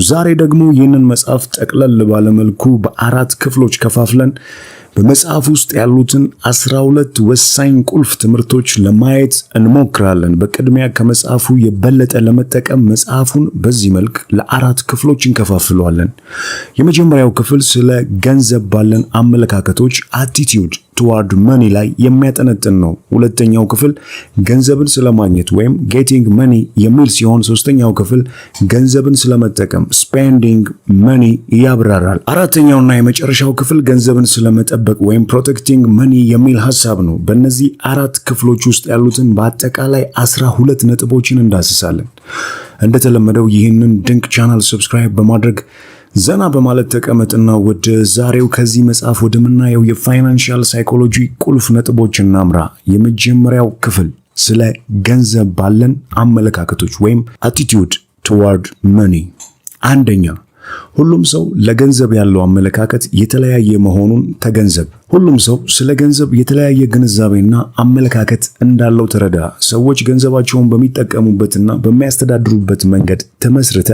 ዛሬ ደግሞ ይህንን መጽሐፍ ጠቅለል ባለ መልኩ በአራት ክፍሎች ከፋፍለን በመጽሐፍ ውስጥ ያሉትን 12 ወሳኝ ቁልፍ ትምህርቶች ለማየት እንሞክራለን። በቅድሚያ ከመጽሐፉ የበለጠ ለመጠቀም መጽሐፉን በዚህ መልክ ለአራት ክፍሎች እንከፋፍለዋለን። የመጀመሪያው ክፍል ስለ ገንዘብ ባለን አመለካከቶች attitude toward money ላይ የሚያጠነጥን ነው። ሁለተኛው ክፍል ገንዘብን ስለማግኘት ወይም getting money የሚል ሲሆን ሶስተኛው ክፍል ገንዘብን ስለመጠቀም spending money ያብራራል። አራተኛውና የመጨረሻው ክፍል ገንዘብን ስለመጠበቅ ወይም protecting money የሚል ሐሳብ ነው። በእነዚህ አራት ክፍሎች ውስጥ ያሉትን በአጠቃላይ 12 ነጥቦችን እንዳስሳለን። እንደተለመደው ይህንን ድንቅ ቻናል ሰብስክራይብ በማድረግ ዘና በማለት ተቀመጥና ወደ ዛሬው ከዚህ መጽሐፍ ወደምናየው የፋይናንሻል ሳይኮሎጂ ቁልፍ ነጥቦች እናምራ። የመጀመሪያው ክፍል ስለ ገንዘብ ባለን አመለካከቶች ወይም attitude toward money። አንደኛ፣ ሁሉም ሰው ለገንዘብ ያለው አመለካከት የተለያየ መሆኑን ተገንዘብ። ሁሉም ሰው ስለ ገንዘብ የተለያየ ግንዛቤና አመለካከት እንዳለው ተረዳ። ሰዎች ገንዘባቸውን በሚጠቀሙበትና በሚያስተዳድሩበት መንገድ ተመስርተ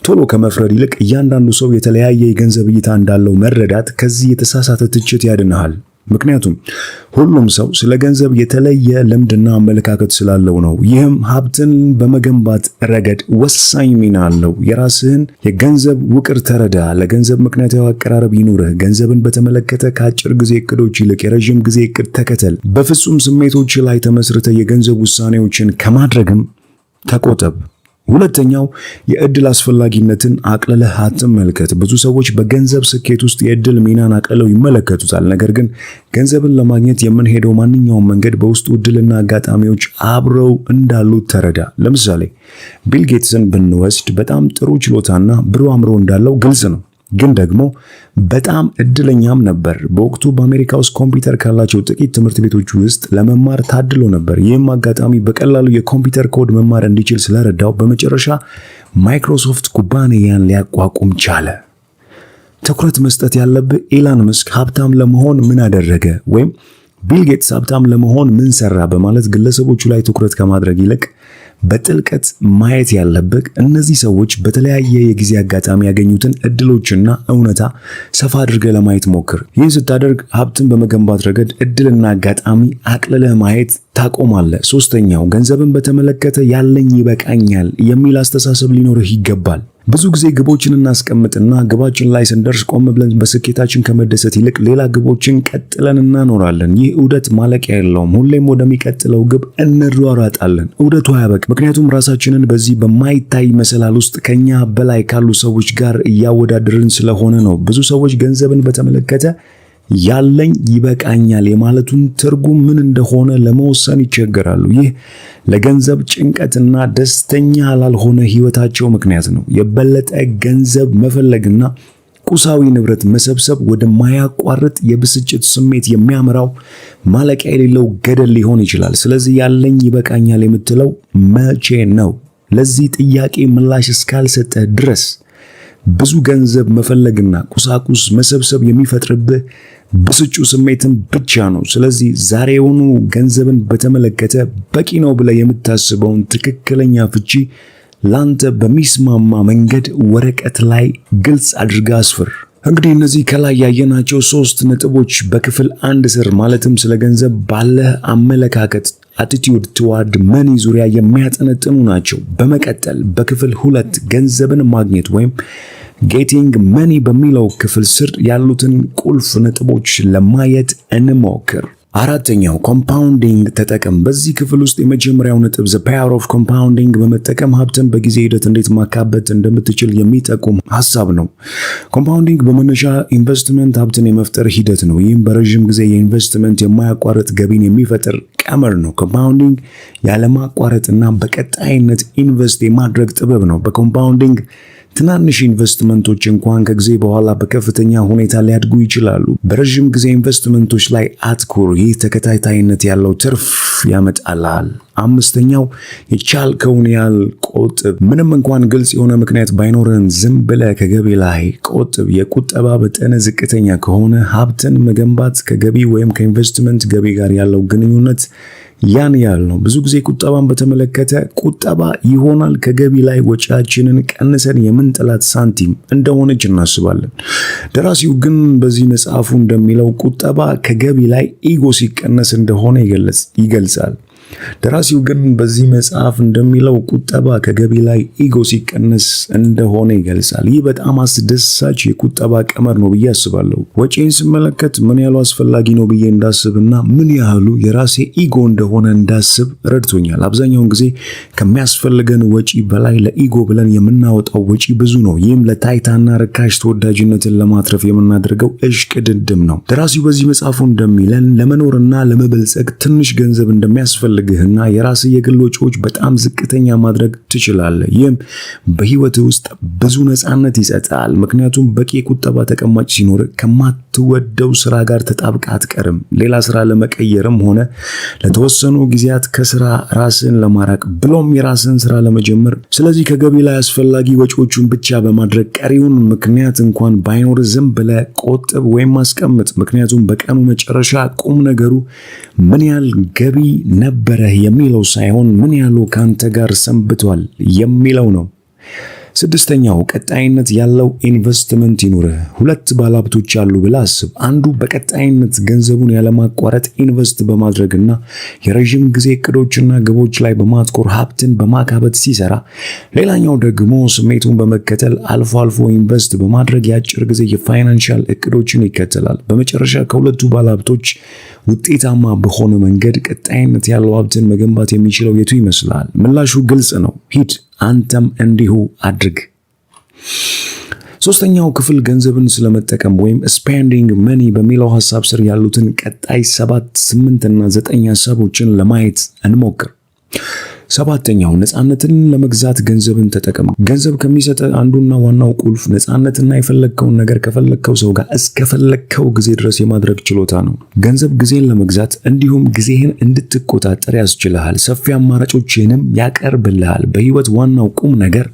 ቶሎ ከመፍረድ ይልቅ እያንዳንዱ ሰው የተለያየ የገንዘብ እይታ እንዳለው መረዳት ከዚህ የተሳሳተ ትችት ያድንሃል። ምክንያቱም ሁሉም ሰው ስለ ገንዘብ የተለየ ልምድና አመለካከት ስላለው ነው። ይህም ሀብትን በመገንባት ረገድ ወሳኝ ሚና አለው። የራስህን የገንዘብ ውቅር ተረዳ። ለገንዘብ ምክንያታዊ አቀራረብ ይኑርህ። ገንዘብን በተመለከተ ከአጭር ጊዜ እቅዶች ይልቅ የረዥም ጊዜ እቅድ ተከተል። በፍጹም ስሜቶች ላይ ተመስርተ የገንዘብ ውሳኔዎችን ከማድረግም ተቆጠብ። ሁለተኛው የእድል አስፈላጊነትን አቅልለህ አትመልከት። ብዙ ሰዎች በገንዘብ ስኬት ውስጥ የእድል ሚናን አቅልለው ይመለከቱታል። ነገር ግን ገንዘብን ለማግኘት የምንሄደው ማንኛውም መንገድ በውስጡ እድልና አጋጣሚዎች አብረው እንዳሉት ተረዳ። ለምሳሌ ቢል ጌትስን ብንወስድ በጣም ጥሩ ችሎታና ብሩህ አእምሮ እንዳለው ግልጽ ነው። ግን ደግሞ በጣም እድለኛም ነበር። በወቅቱ በአሜሪካ ውስጥ ኮምፒውተር ካላቸው ጥቂት ትምህርት ቤቶች ውስጥ ለመማር ታድሎ ነበር። ይህም አጋጣሚ በቀላሉ የኮምፒውተር ኮድ መማር እንዲችል ስለረዳው በመጨረሻ ማይክሮሶፍት ኩባንያን ሊያቋቁም ቻለ። ትኩረት መስጠት ያለብህ ኢላን መስክ ሀብታም ለመሆን ምን አደረገ ወይም ቢል ጌትስ ሀብታም ለመሆን ምን ሰራ በማለት ግለሰቦቹ ላይ ትኩረት ከማድረግ ይልቅ በጥልቀት ማየት ያለብህ እነዚህ ሰዎች በተለያየ የጊዜ አጋጣሚ ያገኙትን እድሎችና እውነታ ሰፋ አድርገህ ለማየት ሞክር። ይህን ስታደርግ ሀብትን በመገንባት ረገድ እድልና አጋጣሚ አቅልለህ ማየት ታቆማለህ። ሶስተኛው ገንዘብን በተመለከተ ያለኝ ይበቃኛል የሚል አስተሳሰብ ሊኖርህ ይገባል። ብዙ ጊዜ ግቦችን እናስቀምጥና ግባችን ላይ ስንደርስ ቆም ብለን በስኬታችን ከመደሰት ይልቅ ሌላ ግቦችን ቀጥለን እናኖራለን። ይህ ዑደት ማለቂያ የለውም። ሁሌም ወደሚቀጥለው ግብ እንሯሯጣለን። ዑደቱ አያበቃም። ምክንያቱም ራሳችንን በዚህ በማይታይ መሰላል ውስጥ ከኛ በላይ ካሉ ሰዎች ጋር እያወዳደርን ስለሆነ ነው። ብዙ ሰዎች ገንዘብን በተመለከተ ያለኝ ይበቃኛል የማለቱን ትርጉም ምን እንደሆነ ለመወሰን ይቸገራሉ። ይህ ለገንዘብ ጭንቀትና ደስተኛ ላልሆነ ህይወታቸው ምክንያት ነው። የበለጠ ገንዘብ መፈለግና ቁሳዊ ንብረት መሰብሰብ ወደ ማያቋርጥ የብስጭት ስሜት የሚያመራው ማለቂያ የሌለው ገደል ሊሆን ይችላል። ስለዚህ ያለኝ ይበቃኛል የምትለው መቼ ነው? ለዚህ ጥያቄ ምላሽ እስካልሰጠ ድረስ ብዙ ገንዘብ መፈለግና ቁሳቁስ መሰብሰብ የሚፈጥርብህ ብስጩ ስሜትን ብቻ ነው። ስለዚህ ዛሬውኑ ገንዘብን በተመለከተ በቂ ነው ብለህ የምታስበውን ትክክለኛ ፍቺ ላንተ በሚስማማ መንገድ ወረቀት ላይ ግልጽ አድርገህ አስፍር። እንግዲህ እነዚህ ከላይ ያየናቸው 3 ነጥቦች በክፍል 1 ስር ማለትም ስለ ገንዘብ ባለህ አመለካከት attitude toward money ዙሪያ የሚያጠነጥኑ ናቸው። በመቀጠል በክፍል 2 ገንዘብን ማግኘት ወይም getting money በሚለው ክፍል ስር ያሉትን ቁልፍ ነጥቦች ለማየት እንሞክር። አራተኛው ኮምፓውንዲንግ ተጠቀም። በዚህ ክፍል ውስጥ የመጀመሪያው ነጥብ the power of compounding በመጠቀም ሀብትን በጊዜ ሂደት እንዴት ማካበት እንደምትችል የሚጠቁም ሐሳብ ነው። ኮምፓውንዲንግ በመነሻ ኢንቨስትመንት ሀብትን የመፍጠር ሂደት ነው። ይህም በረዥም ጊዜ የኢንቨስትመንት የማያቋርጥ ገቢን የሚፈጥር ቀመር ነው። ኮምፓውንዲንግ ያለማቋረጥና በቀጣይነት ኢንቨስት የማድረግ ጥበብ ነው። በኮምፓውንዲንግ ትናንሽ ኢንቨስትመንቶች እንኳን ከጊዜ በኋላ በከፍተኛ ሁኔታ ሊያድጉ ይችላሉ። በረዥም ጊዜ ኢንቨስትመንቶች ላይ አትኩር። ይህ ተከታታይነት ያለው ትርፍ ያመጣልሃል። አምስተኛው የቻልከውን ያህል ቆጥብ። ምንም እንኳን ግልጽ የሆነ ምክንያት ባይኖርህም ዝም ብለህ ከገቢ ላይ ቆጥብ። የቁጠባ መጠን ዝቅተኛ ከሆነ ሀብትን መገንባት ከገቢ ወይም ከኢንቨስትመንት ገቢ ጋር ያለው ግንኙነት ያን ያህል ነው። ብዙ ጊዜ ቁጠባን በተመለከተ ቁጠባ ይሆናል ከገቢ ላይ ወጪያችንን ቀንሰን የምንጥላት ሳንቲም እንደሆነች እናስባለን። ደራሲው ግን በዚህ መጽሐፉ እንደሚለው ቁጠባ ከገቢ ላይ ኢጎ ሲቀነስ እንደሆነ ይገልጻል። ደራሲው ግን በዚህ መጽሐፍ እንደሚለው ቁጠባ ከገቢ ላይ ኢጎ ሲቀነስ እንደሆነ ይገልጻል። ይህ በጣም አስደሳች የቁጠባ ቀመር ነው ብዬ አስባለሁ። ወጪን ስመለከት ምን ያህሉ አስፈላጊ ነው ብዬ እንዳስብና ምን ያህሉ የራሴ ኢጎ እንደሆነ እንዳስብ ረድቶኛል። አብዛኛውን ጊዜ ከሚያስፈልገን ወጪ በላይ ለኢጎ ብለን የምናወጣው ወጪ ብዙ ነው። ይህም ለታይታና ርካሽ ተወዳጅነትን ለማትረፍ የምናደርገው እሽቅድድም ነው። ደራሲው በዚህ መጽሐፉ እንደሚለን ለመኖርና ለመበልጸግ ትንሽ ገንዘብ እንደሚያስፈልግ ግህና የራስ የግል ወጪዎች በጣም ዝቅተኛ ማድረግ ትችላለህ። ይህም በህይወት ውስጥ ብዙ ነፃነት ይሰጣል። ምክንያቱም በቂ ቁጠባ ተቀማጭ ሲኖር ከማትወደው ስራ ጋር ተጣብቃ አትቀርም። ሌላ ስራ ለመቀየርም ሆነ ለተወሰኑ ጊዜያት ከስራ ራስን ለማራቅ ብሎም የራስን ስራ ለመጀመር። ስለዚህ ከገቢ ላይ አስፈላጊ ወጪዎቹን ብቻ በማድረግ ቀሪውን ምክንያት እንኳን ባይኖር ዝም ብለህ ቆጥብ ወይም አስቀምጥ። ምክንያቱም በቀኑ መጨረሻ ቁም ነገሩ ምን ያህል ገቢ ነበር የሚለው ሳይሆን ምን ያህሉ ካንተ ጋር ሰንብቷል የሚለው ነው። ስድስተኛው ቀጣይነት ያለው ኢንቨስትመንት ይኑርህ። ሁለት ባለሀብቶች አሉ ብለህ አስብ። አንዱ በቀጣይነት ገንዘቡን ያለማቋረጥ ኢንቨስት በማድረግና የረዥም ጊዜ እቅዶችና ግቦች ላይ በማትኮር ሀብትን በማካበት ሲሰራ፣ ሌላኛው ደግሞ ስሜቱን በመከተል አልፎ አልፎ ኢንቨስት በማድረግ የአጭር ጊዜ የፋይናንሻል እቅዶችን ይከተላል። በመጨረሻ ከሁለቱ ባለሀብቶች ውጤታማ በሆነ መንገድ ቀጣይነት ያለው ሀብትን መገንባት የሚችለው የቱ ይመስላል? ምላሹ ግልጽ ነው። ሂድ አንተም እንዲሁ አድርግ። ሶስተኛው ክፍል ገንዘብን ስለመጠቀም ወይም ስፔንዲንግ መኒ በሚለው ሐሳብ ስር ያሉትን ቀጣይ 7፣ 8 እና 9 ሐሳቦችን ለማየት እንሞክር። ሰባተኛው ነፃነትን ለመግዛት ገንዘብን ተጠቀም። ገንዘብ ከሚሰጥ አንዱና ዋናው ቁልፍ ነፃነትና የፈለግከውን ነገር ከፈለግከው ሰው ጋር እስከፈለግከው ጊዜ ድረስ የማድረግ ችሎታ ነው። ገንዘብ ጊዜን ለመግዛት እንዲሁም ጊዜህን እንድትቆጣጠር ያስችልሃል። ሰፊ አማራጮችንም ያቀርብልሃል። በህይወት ዋናው ቁም ነገር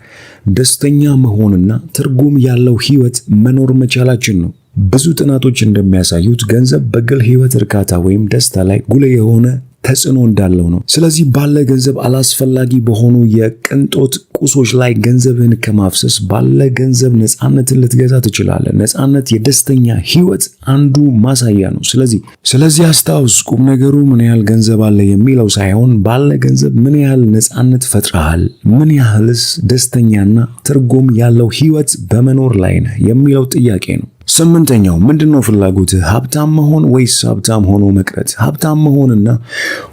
ደስተኛ መሆንና ትርጉም ያለው ህይወት መኖር መቻላችን ነው። ብዙ ጥናቶች እንደሚያሳዩት ገንዘብ በግል ህይወት እርካታ ወይም ደስታ ላይ ጉልህ የሆነ ተጽዕኖ እንዳለው ነው። ስለዚህ ባለ ገንዘብ አላስፈላጊ በሆኑ የቅንጦት ቁሶች ላይ ገንዘብን ከማፍሰስ ባለ ገንዘብ ነፃነትን ልትገዛ ትችላለህ። ነፃነት የደስተኛ ህይወት አንዱ ማሳያ ነው። ስለዚህ አስታውስ፣ ቁም ነገሩ ምን ያህል ገንዘብ አለ የሚለው ሳይሆን ባለ ገንዘብ ምን ያህል ነፃነት ፈጥረሃል፣ ምን ያህልስ ደስተኛና ትርጉም ያለው ህይወት በመኖር ላይ ነህ የሚለው ጥያቄ ነው። ስምንተኛው ምንድነው ፍላጎትህ? ሀብታም መሆን ወይስ ሀብታም ሆኖ መቅረት? ሀብታም መሆንና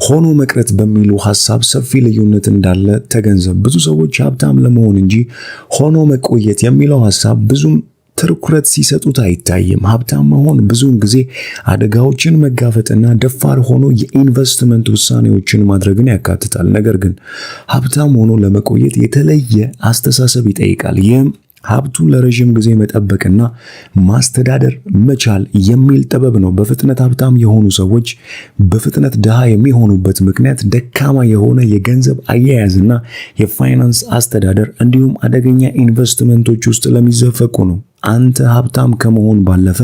ሆኖ መቅረት በሚሉ ሐሳብ ሰፊ ልዩነት እንዳለ ተገንዘብ። ብዙ ሰዎች ሀብታም ለመሆን እንጂ ሆኖ መቆየት የሚለው ሐሳብ ብዙም ትኩረት ሲሰጡት አይታይም። ሀብታም መሆን ብዙውን ጊዜ አደጋዎችን መጋፈጥና ደፋር ሆኖ የኢንቨስትመንት ውሳኔዎችን ማድረግን ያካትታል። ነገር ግን ሀብታም ሆኖ ለመቆየት የተለየ አስተሳሰብ ይጠይቃል። ይህም ሀብቱን ለረጅም ጊዜ መጠበቅና ማስተዳደር መቻል የሚል ጥበብ ነው። በፍጥነት ሀብታም የሆኑ ሰዎች በፍጥነት ድሃ የሚሆኑበት ምክንያት ደካማ የሆነ የገንዘብ አያያዝና የፋይናንስ አስተዳደር እንዲሁም አደገኛ ኢንቨስትመንቶች ውስጥ ለሚዘፈቁ ነው። አንተ ሀብታም ከመሆን ባለፈ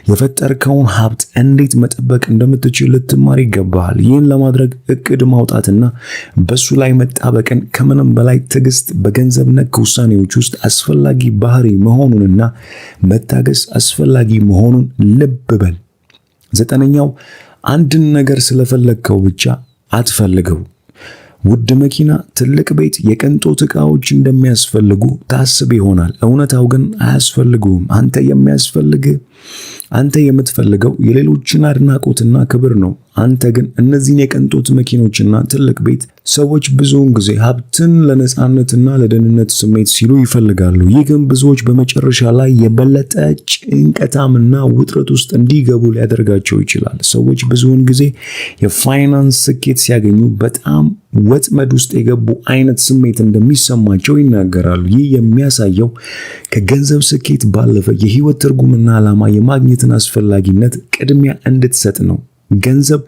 የፈጠርከውን ሀብት እንዴት መጠበቅ እንደምትችል ልትማር ይገባሃል። ይህን ለማድረግ እቅድ ማውጣትና በሱ ላይ መጣበቅን ከምንም በላይ ትዕግስት በገንዘብ ነክ ውሳኔዎች ውስጥ አስፈላጊ ባህሪ መሆኑንና መታገስ አስፈላጊ መሆኑን ልብ በል። ዘጠነኛው አንድን ነገር ስለፈለግከው ብቻ አትፈልገው። ውድ መኪና፣ ትልቅ ቤት፣ የቅንጦት ዕቃዎች እንደሚያስፈልጉ ታስብ ይሆናል። እውነታው ግን አያስፈልጉም። አንተ የምትፈልገው የሌሎችን አድናቆትና ክብር ነው። አንተ ግን እነዚህን የቅንጦት መኪኖችና ትልቅ ቤት ሰዎች ብዙውን ጊዜ ሀብትን ለነፃነትና ለደህንነት ስሜት ሲሉ ይፈልጋሉ። ይህ ግን ብዙዎች በመጨረሻ ላይ የበለጠ ጭንቀታምና ውጥረት ውስጥ እንዲገቡ ሊያደርጋቸው ይችላል። ሰዎች ብዙውን ጊዜ የፋይናንስ ስኬት ሲያገኙ በጣም ወጥመድ ውስጥ የገቡ አይነት ስሜት እንደሚሰማቸው ይናገራሉ። ይህ የሚያሳየው ከገንዘብ ስኬት ባለፈ የህይወት ትርጉምና ዓላማ የማግኘትን አስፈላጊነት ቅድሚያ እንድትሰጥ ነው። ገንዘብ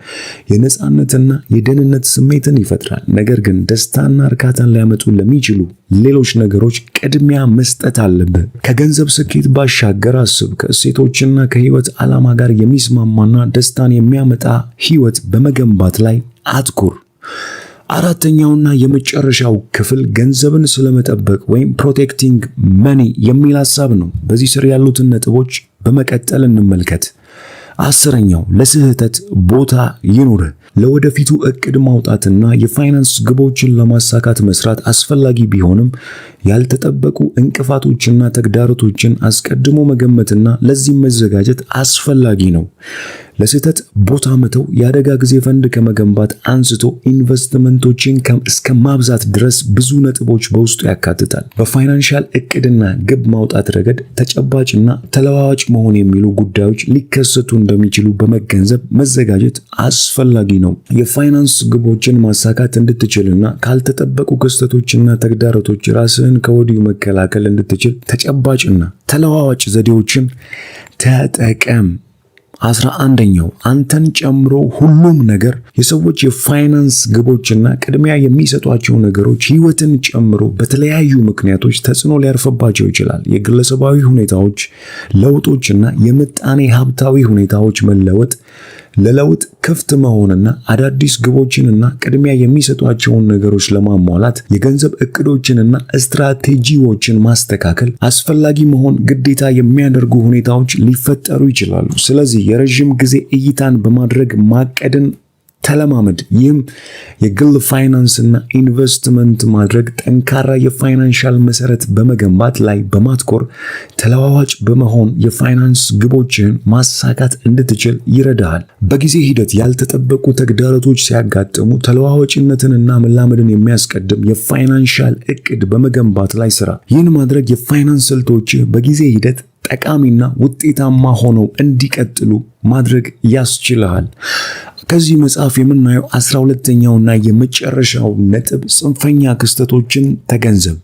የነፃነትና የደህንነት ስሜትን ይፈጥራል። ነገር ግን ደስታና እርካታን ሊያመጡ ለሚችሉ ሌሎች ነገሮች ቅድሚያ መስጠት አለብህ። ከገንዘብ ስኬት ባሻገር አስብ። ከእሴቶችና ከህይወት ዓላማ ጋር የሚስማማና ደስታን የሚያመጣ ህይወት በመገንባት ላይ አትኩር። አራተኛውና የመጨረሻው ክፍል ገንዘብን ስለመጠበቅ ወይም ፕሮቴክቲንግ መኒ የሚል ሐሳብ ነው። በዚህ ስር ያሉትን ነጥቦች በመቀጠል እንመልከት። አስረኛው ለስህተት ቦታ ይኑር። ለወደፊቱ እቅድ ማውጣትና የፋይናንስ ግቦችን ለማሳካት መስራት አስፈላጊ ቢሆንም ያልተጠበቁ እንቅፋቶችና ተግዳሮቶችን አስቀድሞ መገመትና ለዚህ መዘጋጀት አስፈላጊ ነው። ለስህተት ቦታ መተው የአደጋ ጊዜ ፈንድ ከመገንባት አንስቶ ኢንቨስትመንቶችን እስከ ማብዛት ድረስ ብዙ ነጥቦች በውስጡ ያካትታል። በፋይናንሻል እቅድና ግብ ማውጣት ረገድ ተጨባጭና ተለዋዋጭ መሆን የሚሉ ጉዳዮች ሊከሰቱ እንደሚችሉ በመገንዘብ መዘጋጀት አስፈላጊ ነው። የፋይናንስ ግቦችን ማሳካት እንድትችልና ካልተጠበቁ ክስተቶችና ተግዳሮቶች ራስህን ከወዲሁ መከላከል እንድትችል ተጨባጭና ተለዋዋጭ ዘዴዎችን ተጠቀም። 11ኛው አንተን ጨምሮ ሁሉም ነገር የሰዎች የፋይናንስ ግቦችና ቅድሚያ የሚሰጧቸው ነገሮች ህይወትን ጨምሮ በተለያዩ ምክንያቶች ተጽዕኖ ሊያርፍባቸው ይችላል። የግለሰባዊ ሁኔታዎች ለውጦችና የምጣኔ ሀብታዊ ሁኔታዎች መለወጥ ለለውጥ ክፍት መሆንና አዳዲስ ግቦችንና ቅድሚያ የሚሰጧቸውን ነገሮች ለማሟላት የገንዘብ እቅዶችንና ስትራቴጂዎችን ማስተካከል አስፈላጊ መሆን ግዴታ የሚያደርጉ ሁኔታዎች ሊፈጠሩ ይችላሉ። ስለዚህ የረጅም ጊዜ እይታን በማድረግ ማቀድን ተለማመድ። ይህም የግል ፋይናንስና ኢንቨስትመንት ማድረግ ጠንካራ የፋይናንሻል መሰረት በመገንባት ላይ በማትኮር ተለዋዋጭ በመሆን የፋይናንስ ግቦችን ማሳካት እንድትችል ይረዳሃል። በጊዜ ሂደት ያልተጠበቁ ተግዳሮቶች ሲያጋጥሙ ተለዋዋጭነትንና መላመድን የሚያስቀድም የፋይናንሻል እቅድ በመገንባት ላይ ስራ። ይህን ማድረግ የፋይናንስ ስልቶችህ በጊዜ ሂደት ጠቃሚና ውጤታማ ሆነው እንዲቀጥሉ ማድረግ ያስችልሃል። ከዚህ መጽሐፍ የምናየው 12ኛውና የመጨረሻው ነጥብ ጽንፈኛ ክስተቶችን ተገንዘብ።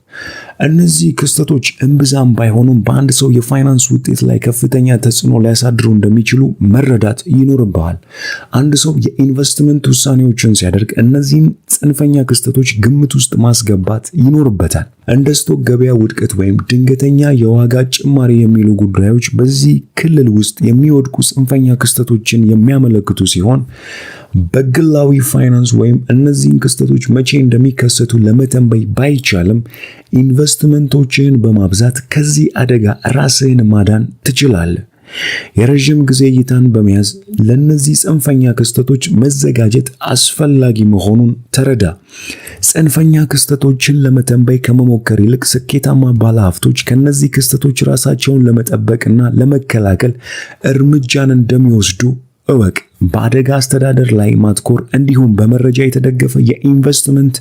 እነዚህ ክስተቶች እምብዛም ባይሆኑም በአንድ ሰው የፋይናንስ ውጤት ላይ ከፍተኛ ተጽዕኖ ሊያሳድሩ እንደሚችሉ መረዳት ይኖርብሃል። አንድ ሰው የኢንቨስትመንት ውሳኔዎችን ሲያደርግ እነዚህን ጽንፈኛ ክስተቶች ግምት ውስጥ ማስገባት ይኖርበታል። እንደ ስቶክ ገበያ ውድቀት ወይም ድንገተኛ የዋጋ ጭማሪ የሚሉ ጉዳዮች በዚህ ክልል ውስጥ የሚወድቁ ጽንፈኛ ክስተቶችን የሚያመለክቱ ሲሆን በግላዊ ፋይናንስ ወይም እነዚህን ክስተቶች መቼ እንደሚከሰቱ ለመተንበይ ባይቻልም ኢንቨስትመንቶችን በማብዛት ከዚህ አደጋ ራስህን ማዳን ትችላለህ። የረጅም ጊዜ እይታን በመያዝ ለነዚህ ጽንፈኛ ክስተቶች መዘጋጀት አስፈላጊ መሆኑን ተረዳ። ጽንፈኛ ክስተቶችን ለመተንበይ ከመሞከር ይልቅ ስኬታማ ባለሀብቶች ከነዚህ ክስተቶች ራሳቸውን ለመጠበቅና ለመከላከል እርምጃን እንደሚወስዱ እወቅ። በአደጋ አስተዳደር ላይ ማትኮር እንዲሁም በመረጃ የተደገፈ የኢንቨስትመንት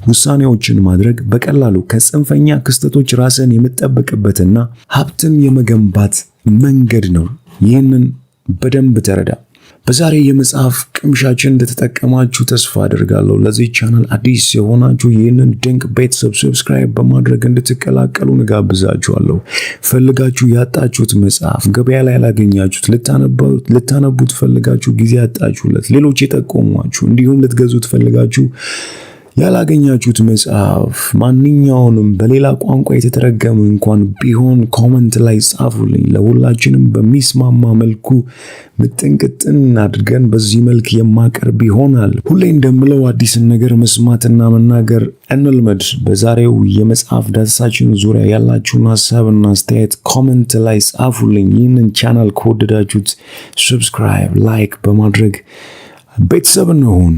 ውሳኔዎችን ማድረግ በቀላሉ ከጽንፈኛ ክስተቶች ራስን የምትጠብቅበትና ሀብትን የመገንባት መንገድ ነው። ይህንን በደንብ ተረዳ። በዛሬ የመጽሐፍ ቅምሻችን እንደተጠቀማችሁ ተስፋ አደርጋለሁ። ለዚህ ቻናል አዲስ የሆናችሁ ይህንን ድንቅ ቤተሰብ ሰብስክራይብ በማድረግ እንድትቀላቀሉ እንጋብዛችኋለሁ። ፈልጋችሁ ያጣችሁት መጽሐፍ ገበያ ላይ ያላገኛችሁት ልታነቡት ፈልጋችሁ ጊዜ ያጣችሁለት ሌሎች የጠቆሟችሁ እንዲሁም ልትገዙት ፈልጋችሁ ያላገኛችሁት መጽሐፍ ማንኛውንም በሌላ ቋንቋ የተተረጎመ እንኳን ቢሆን ኮመንት ላይ ጻፉልኝ። ለሁላችንም በሚስማማ መልኩ ምጥንቅጥን አድርገን በዚህ መልክ የማቀርብ ይሆናል። ሁሌ እንደምለው አዲስን ነገር መስማትና መናገር እንልመድ። በዛሬው የመጽሐፍ ዳሰሳችን ዙሪያ ያላችሁን ሀሳብና አስተያየት ኮመንት ላይ ጻፉልኝ። ይህንን ቻናል ከወደዳችሁት ሰብስክራይብ፣ ላይክ በማድረግ ቤተሰብ እንሁን።